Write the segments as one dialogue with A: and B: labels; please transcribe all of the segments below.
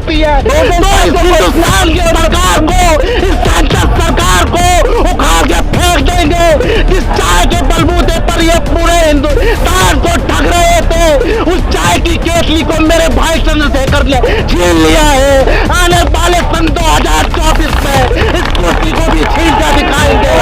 A: छापी है। तो हिंदुस्तान की सरकार को, इस सांसद सरकार को उखाड़ के फेंक देंगे। जिस चाय के बलबूते पर ये पूरे हिंदुस्तान को ठग रहे थे, उस चाय की केतली को मेरे भाई चंद्रशेखर ने छीन लिया है। आने वाले सन 2024 में इस कुर्सी को भी छीन कर दिखाएंगे।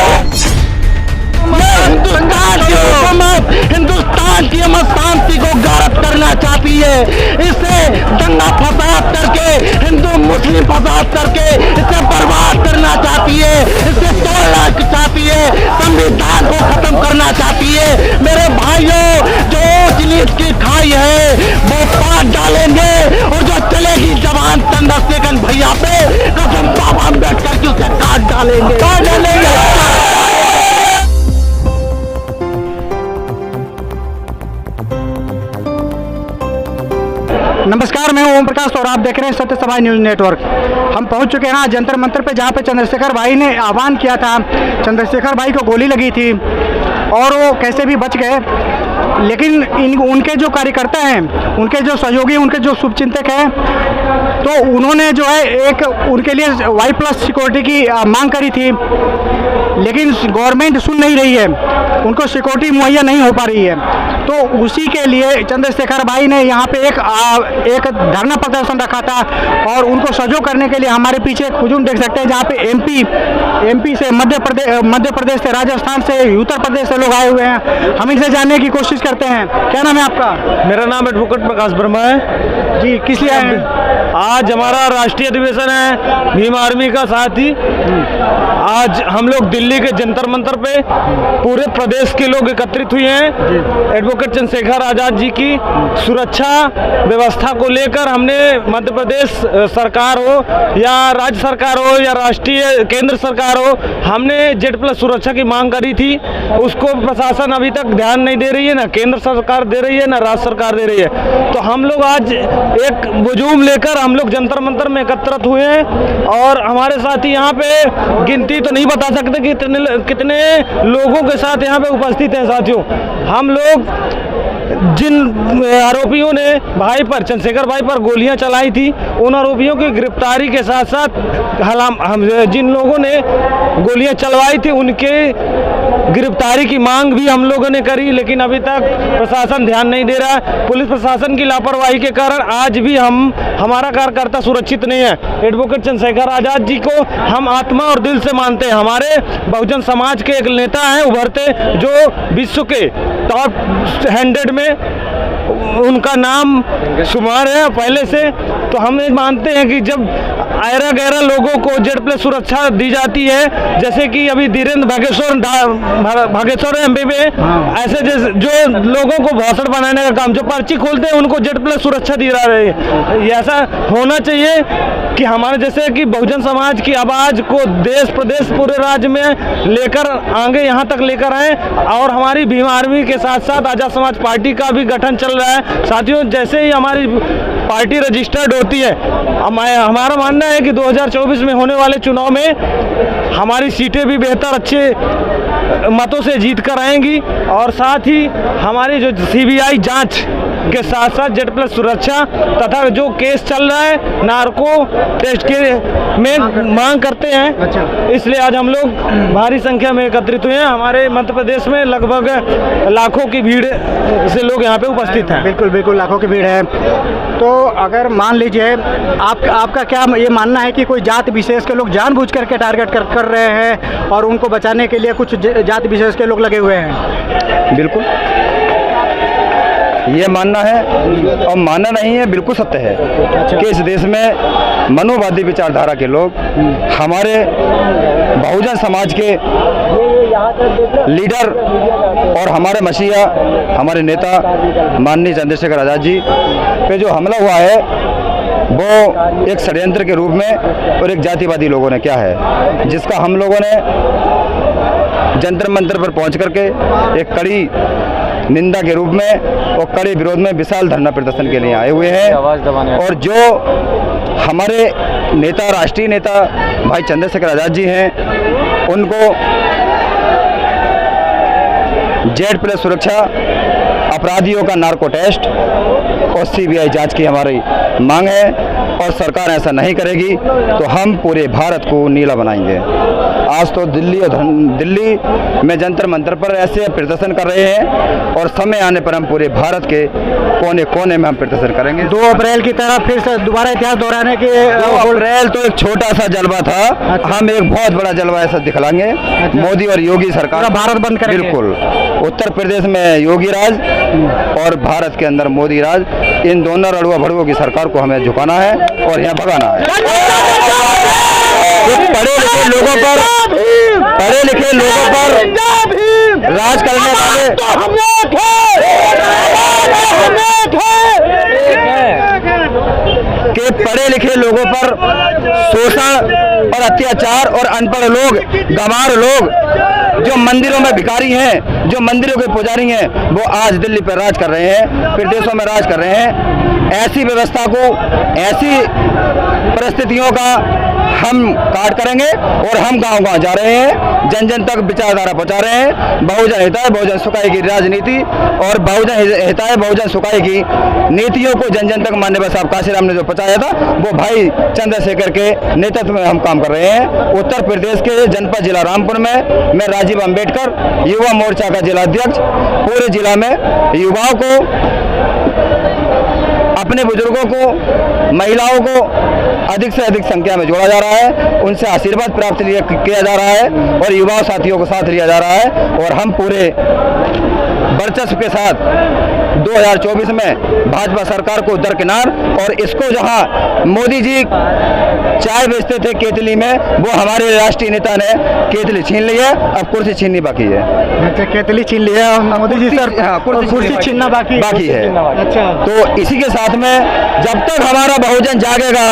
A: हिंदुस्तान की अमर शांति को गारत करना चाहती है। इसे दंगा फसाद करके, हिंदू मुस्लिम फसाद करके इसे बर्बाद करना चाहती है। इसे तोड़ना चाहती है, संविधान को खत्म करना चाहती है। मेरे भाइयों, जो ऊंच नीच की खाई है वो काट डालेंगे, और जो चलेगी जवान चंद्रशेखर भैया पे कसम बाबा अम्बेडकर की, उसे काट डालेंगे।
B: नमस्कार, मैं ओम प्रकाश और आप देख रहे हैं सत्य समाज न्यूज नेटवर्क। हम पहुंच चुके हैं आज जंतर मंतर पे, जहां पे चंद्रशेखर भाई ने आह्वान किया था। चंद्रशेखर भाई को गोली लगी थी और वो कैसे भी बच गए, लेकिन उनके जो कार्यकर्ता हैं, उनके जो सहयोगी, उनके जो शुभचिंतक हैं, तो उन्होंने जो है एक उनके लिए Y+ सिक्योरिटी की मांग करी थी, लेकिन गवर्नमेंट सुन नहीं रही है, उनको सिक्योरिटी मुहैया नहीं हो पा रही है। तो उसी के लिए चंद्रशेखर भाई ने यहाँ पे एक धरना प्रदर्शन रखा था, और उनको सहयोग करने के लिए हमारे पीछे एक हुजूम देख सकते हैं, जहाँ पे MP से, मध्य प्रदेश से, राजस्थान से, उत्तर प्रदेश से लोग आए हुए हैं। हम इनसे जानने की कोशिश करते हैं। क्या नाम है आपका?
C: मेरा नाम एडवोकेट प्रकाश वर्मा है
B: जी। किस लिए आए हैं?
C: आज हमारा राष्ट्रीय अधिवेशन है भीम आर्मी का, साथ ही आज हम लोग दिल्ली के जंतर मंतर पे पूरे प्रदेश के लोग एकत्रित हुए हैं। एडवोकेट चंद्रशेखर आजाद जी की सुरक्षा व्यवस्था को लेकर हमने मध्य प्रदेश सरकार हो या राज्य सरकार हो या राष्ट्रीय केंद्र सरकार हो, हमने Z+ सुरक्षा की मांग करी थी। उसको प्रशासन अभी तक ध्यान नहीं दे रही है, ना केंद्र सरकार दे रही है, ना राज्य सरकार दे रही है। तो हम लोग आज एक हुजूम लेकर हम लोग जंतर मंतर में एकत्रित हुए हैं, और हमारे साथी यहाँ पे गिनती तो नहीं बता सकते कि कितने लोगों के साथ यहाँ पे उपस्थित हैं। साथियों, हम लोग जिन आरोपियों ने भाई पर, चंद्रशेखर भाई पर गोलियां चलाई थी, उन आरोपियों की गिरफ्तारी के साथ साथ हम जिन लोगों ने गोलियां चलवाई थी उनके गिरफ्तारी की मांग भी हम लोगों ने करी, लेकिन अभी तक प्रशासन ध्यान नहीं दे रहा है। पुलिस प्रशासन की लापरवाही के कारण आज भी हमारा कार्यकर्ता सुरक्षित नहीं है। एडवोकेट चंद्रशेखर आजाद जी को हम आत्मा और दिल से मानते हैं। हमारे बहुजन समाज के एक नेता हैं उभरते, जो विश्व के टॉप 100 में उनका नाम शुमार है पहले से। तो हम मानते हैं कि जब ऐरा गैरा लोगों को Z+ सुरक्षा दी जाती है, जैसे कि अभी धीरेन्द्र भागेश्वर MP में ऐसे जो लोगों को भाषण बनाने का काम, जो पर्ची खोलते हैं उनको Z+ सुरक्षा दी जा रही है। ऐसा होना चाहिए कि हमारे जैसे कि बहुजन समाज की आवाज़ को देश प्रदेश पूरे राज्य में लेकर आगे यहाँ तक लेकर आए, और हमारी भीम आर्मी के साथ साथ आजाद समाज पार्टी का भी गठन चल रहा है। साथियों, जैसे ही हमारी पार्टी रजिस्टर्ड होती है, हमारा मानना है कि 2024 में होने वाले चुनाव में हमारी सीटें भी बेहतर अच्छे मतों से जीत कर आएंगी, और साथ ही हमारी जो CBI जांच के साथ साथ Z+ सुरक्षा तथा जो केस चल रहा है नार्को टेस्ट के में मांग करते हैं।
B: अच्छा। इसलिए
C: आज हम लोग भारी संख्या में एकत्रित हुए हैं। हमारे मध्य प्रदेश में लगभग लाखों की भीड़ से लोग यहाँ पे उपस्थित हैं।
B: बिल्कुल बिल्कुल, लाखों की भीड़ है। तो अगर मान लीजिए आपका क्या ये मानना है कि कोई जाति विशेष के लोग जानबूझ करके टारगेट कर रहे हैं, और उनको बचाने के लिए कुछ जाति विशेष के लोग लगे हुए हैं?
D: बिल्कुल, ये मानना है और मानना नहीं है, बिल्कुल सत्य है कि इस देश में मनोवादी विचारधारा के लोग हमारे बहुजन समाज के लीडर और हमारे मसीहा, हमारे नेता माननीय चंद्रशेखर आजाद जी पे जो हमला हुआ है, वो एक षड्यंत्र के रूप में और एक जातिवादी लोगों ने किया है, जिसका हम लोगों ने जंतर मंतर पर पहुंच करके एक कड़ी निंदा के रूप में और कड़े विरोध में विशाल धरना प्रदर्शन के लिए आए हुए हैं। और जो हमारे नेता, राष्ट्रीय नेता भाई चंद्रशेखर आजाद जी हैं, उनको Z+ सुरक्षा अपराधियों का नार्को टेस्ट और सीबीआई जांच की हमारी मांग है। और सरकार ऐसा नहीं करेगी तो हम पूरे भारत को नीला बनाएंगे। आज तो दिल्ली में जंतर मंतर पर ऐसे प्रदर्शन कर रहे हैं और समय आने पर हम पूरे भारत के कोने कोने में हम प्रदर्शन करेंगे।
B: 2 अप्रैल की तरह फिर से दोबारा इतिहास दोहराने के
D: 2 अप्रैल तो एक छोटा सा जलवा था।
B: अच्छा।
D: हम एक बहुत बड़ा जलवा ऐसा दिखलाएंगे।
B: अच्छा।
D: मोदी और योगी सरकार
B: पूरा भारत बंद करेंगे।
D: बिल्कुल। उत्तर प्रदेश में योगी राज और भारत के अंदर मोदी राज, इन दोनों रड़ुआ भड़ुओं की सरकार को हमें झुकाना है और यहाँ भगाना है। पढ़े लिखे लोगों पर राज करने वाले के पढ़े लिखे लोगों पर शोषण और अत्याचार और अनपढ़ लोग, गंवार लोग, जो मंदिरों में भिखारी हैं, जो मंदिरों के पुजारी हैं, वो आज दिल्ली पर राज कर रहे हैं, प्रदेशों में राज कर रहे हैं। ऐसी व्यवस्था को, ऐसी परिस्थितियों का हम काट करेंगे और हम गांव-गांव जा रहे हैं, जन जन तक विचारधारा पहुंचा रहे हैं। बहुजन हिताय बहुजन सुखाय की राजनीति और बहुजन हिताय बहुजन सुखाय की नीतियों को जन जन तक माननीय साहब काशीराम ने जो पहुंचाया था, वो भाई चंद्रशेखर के नेतृत्व में हम काम कर रहे हैं। उत्तर प्रदेश के जनपद जिला रामपुर में मैं राजीव अंबेडकर युवा मोर्चा का जिला अध्यक्ष, पूरे जिला में युवाओं को, अपने बुजुर्गों को, महिलाओं को अधिक से अधिक संख्या में जोड़ा जा रहा है, उनसे आशीर्वाद प्राप्त किया जा रहा है और युवा साथियों को साथ लिया जा रहा है। और हम पूरे वर्चस्व के साथ 2024 में भाजपा सरकार को दरकिनार, और इसको जहां मोदी जी चाय बेचते थे केतली में, वो हमारे राष्ट्रीय नेता ने केतली छीन ली है, अब कुर्सी छीननी बाकी है।
B: अच्छा, केतली छीन ली है मोदी जी सर, कुर्सी छीनना बाकी है। अच्छा,
D: तो इसी के साथ में जब तक हमारा बहुजन जागेगा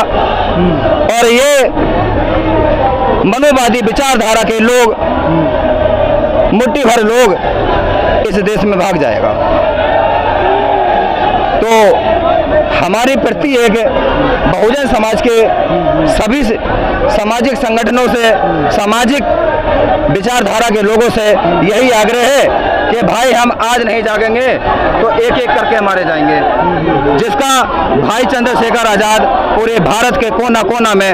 D: और ये मनोवादी विचारधारा के लोग, मुट्ठी भर लोग इस देश में भाग जाएगा। तो हमारी प्रति एक बहुजन समाज के सभी सामाजिक संगठनों से, सामाजिक विचारधारा के लोगों से यही आग्रह है कि भाई हम आज नहीं जागेंगे तो एक एक करके हमारे जाएंगे। जिसका भाई चंद्रशेखर आजाद पूरे भारत के कोना कोना में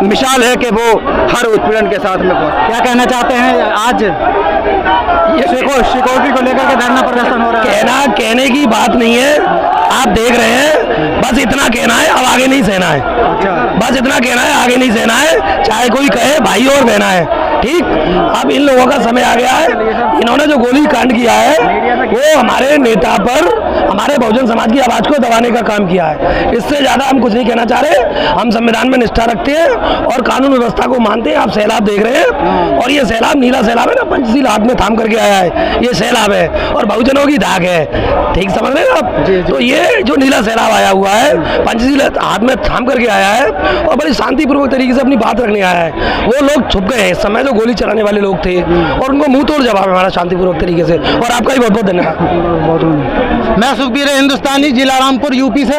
D: मिसाल है कि वो हर उत्पीड़न के साथ में पहुंच।
B: क्या कहना चाहते हैं? आज ये सिक्योरिटी को लेकर के धरना प्रदर्शन हो रहा है।
A: कहने की बात नहीं है, आप देख रहे हैं, बस इतना कहना है, अब आगे नहीं सहना है। बस इतना कहना है, आगे नहीं सहना है, चाहे कोई कहे भाई और बहना है। ठीक, अब इन लोगों का समय आ गया है। इन्होंने जो गोली कांड किया है वो हमारे नेता पर, हमारे बहुजन समाज की आवाज को दबाने का काम किया है। इससे ज्यादा हम कुछ नहीं कहना चाह रहे। हम संविधान में निष्ठा रखते हैं और कानून व्यवस्था को मानते हैं। आप सैलाब देख रहे हैं और ये सैलाब नीला सैलाब है ना, पंचशील हाथ में थाम करके आया है, ये सैलाब है और बहुजनों की दाग है। ठीक समझ रहे हैं आप? तो ये जो नीला सैलाब आया हुआ है, पंचशील हाथ में थाम करके आया है और बड़ी शांतिपूर्वक तरीके से अपनी बात रखने आया है। वो लोग छुप गए इस समय, जो गोली चलाने वाले लोग थे, और उनको मुंह तोड़ जवाब हमारा शांतिपूर्वक तरीके से। और आपका ही बहुत बहुत धन्यवाद।
B: मैं सुखबीर हिंदुस्तानी, जिला रामपुर, यूपी से।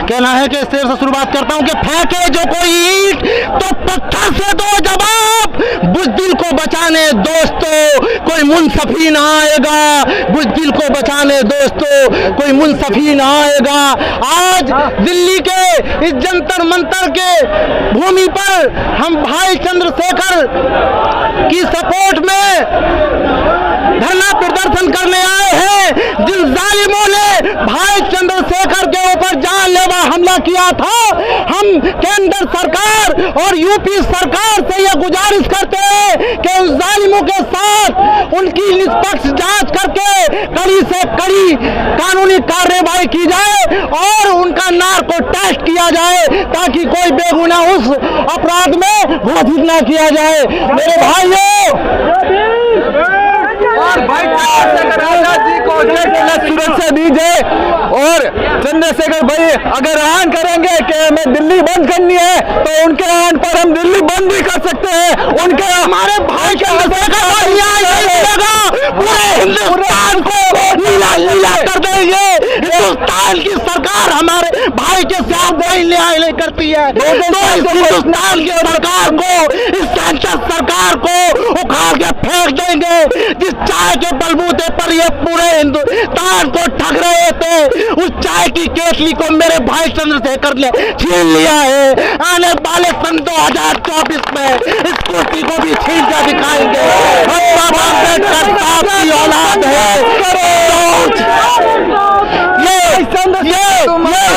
B: कहना है कि शेर से शुरुआत करता हूँ कि फेंके जो कोई ईंट तो पत्थर से दो जवाब, बुज़दिल को बचाने दोस्तों कोई मुनसफी ना आएगा, बुज़दिल को बचाने दोस्तों कोई मुनसफी ना आएगा। आज दिल्ली के इस जंतर मंतर के भूमि पर हम भाई चंद्रशेखर की सपोर्ट में धरना प्रदर्शन करने आए हैं। जिन जालिमों ने भाई चंद्रशेखर के ऊपर जानलेवा हमला किया था, हम केंद्र सरकार और यूपी सरकार से यह गुजारिश करते हैं कि उन जालिमों के साथ उनकी निष्पक्ष जांच करके कड़ी से कड़ी कानूनी कार्रवाई की जाए और उनका नार्को टेस्ट किया जाए, ताकि कोई बेगुनाह उस अपराध में घोषित न किया जाए। मेरे भाइयों और भाई जी को सुरक्षा दी जाए। और चंद्रशेखर भाई अगर ऐलान करेंगे कि हमें दिल्ली बंद करनी है तो उनके ऐलान पर हम दिल्ली बंद भी कर सकते हैं। उनके हमारे भाई के पूरे हिंदुस्तान को नीला नीला कर देंगे। हिंदुस्तान की सरकार हमारे भाई के साथ न्याय नहीं करती है तो इस हिंदुस्तान की सरकार को, इस सेंटर सरकार को उखाड़ के फेंक देंगे। जिस चाय
A: के बलबूते पर ये पूरे हिंदुस्तान को ठग रहे थे। उस चाय की केतली को मेरे भाई चंद्रशेखर ने छीन लिया है। आने वाले सन 2024 में इस कुर्सी को भी छीन कर दिखाएंगे। हम बाबा अम्बेडकर साहब की औलाद है। ये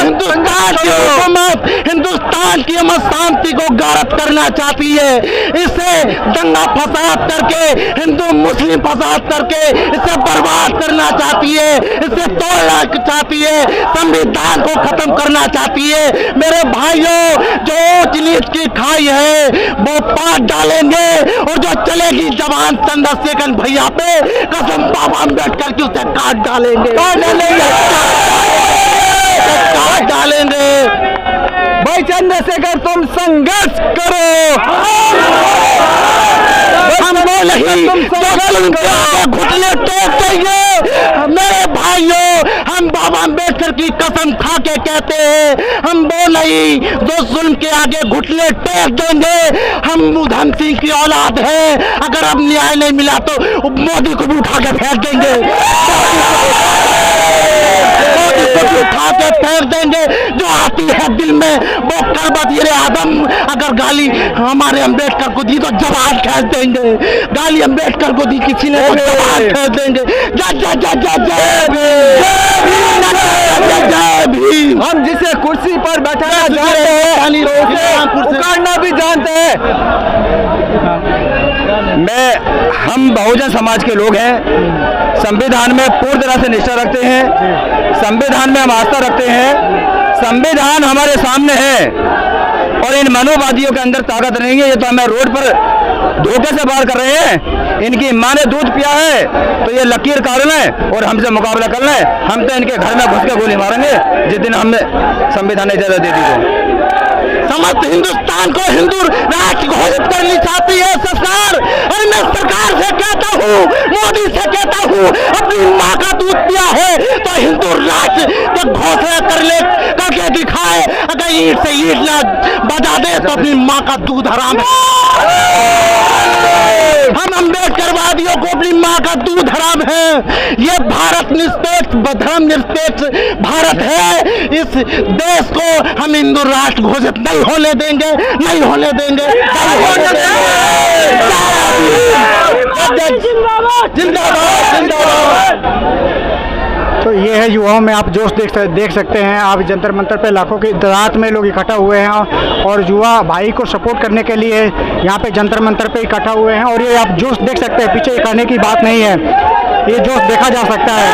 A: हिंदुस्तान की हुकूमत हिंदुस्तान की अमन शांति को गारत करना चाहती है। इसे दंगा फसाद करके, हिंदू मुस्लिम फसाद करके इसे बर्बाद करना चाहती है, इसे तोड़ना चाहती है, संविधान को खत्म करना चाहती है। मेरे भाइयों, जो ऊंच नीच की खाई है वो पाट डालेंगे, और जो चलेगी जवान चंद्रशेखर भैया पे कसम बाबा अम्बेडकर की उसे काट डालेंगे, काट डालेंगे।
B: भाई चंद्रशेखर तुम संघर्ष करो,
A: हम वो नहीं जो घुटने टेक देंगे। मेरे भाइयों, हम बाबा अम्बेडकर की कसम खा के कहते हैं, हम वो नहीं जो जुल्म के आगे घुटने टेक देंगे। हम उधम सिंह की औलाद है। अगर अब न्याय नहीं मिला तो मोदी को भी उठा के फेंक देंगे, मोदी को भी उठा के फेंक देंगे। जो आती है दिल में वो कर वज़ीर आज़म अगर गाली हमारे अम्बेडकर को दी तो जवान खींच देंगे। गाली अम्बेडकर को दी किसी ने तो जवान खींच देंगे। जय जय जय जय जय भीम।
B: हम जिसे कुर्सी पर बैठाना जानते हैं उसे उखाड़ना भी जानते हैं।
D: हम बहुजन समाज के लोग हैं, संविधान में पूर्ण तरह से निष्ठा रखते हैं, संविधान में हम आस्था रखते हैं। संविधान हमारे सामने है और इन मनोवादियों के अंदर ताकत नहीं है। ये तो हमें रोड पर धोखे से बाहर कर रहे हैं। इनकी माँ ने दूध पिया है तो ये लकीर काट लें और हमसे मुकाबला कर लें। हम तो इनके घर में घुस के गोली मारेंगे जिस दिन हमने संविधान ने इजाजत दे दी तो।
A: समस्त हिंदुस्तान को हिंदू राष्ट्र घोषित करनी चाहती है सरकार। और मैं सरकार से कहता हूँ, मोदी से कहता हूँ, अपनी माँ का दूध पिया है तो हिंदू राष्ट्र की घोषणा करके दिखाए। अगर ईंट से ईंट ना बजा दे तो अपनी माँ का दूध हराम है। हम अम्बेडकरवादियों को अपनी माँ का दूध हराम है। ये भारत निरपेक्ष, धर्म निरपेक्ष भारत है। इस देश को हम हिंदू राष्ट्र घोषित नहीं होने देंगे, नहीं होने देंगे, नहीं होने देंगे। जिंदाबाद जिंदाबाद जिंदाबाद।
B: तो ये है युवाओं में आप जोश देख सकते हैं। आप जंतर मंतर पे लाखों की तादाद में लोग इकट्ठा हुए हैं और युवा भाई को सपोर्ट करने के लिए यहाँ पे जंतर मंतर पे इकट्ठा हुए हैं। और ये आप जोश देख सकते हैं, पीछे कहने की बात नहीं है, ये जोश देखा जा सकता है।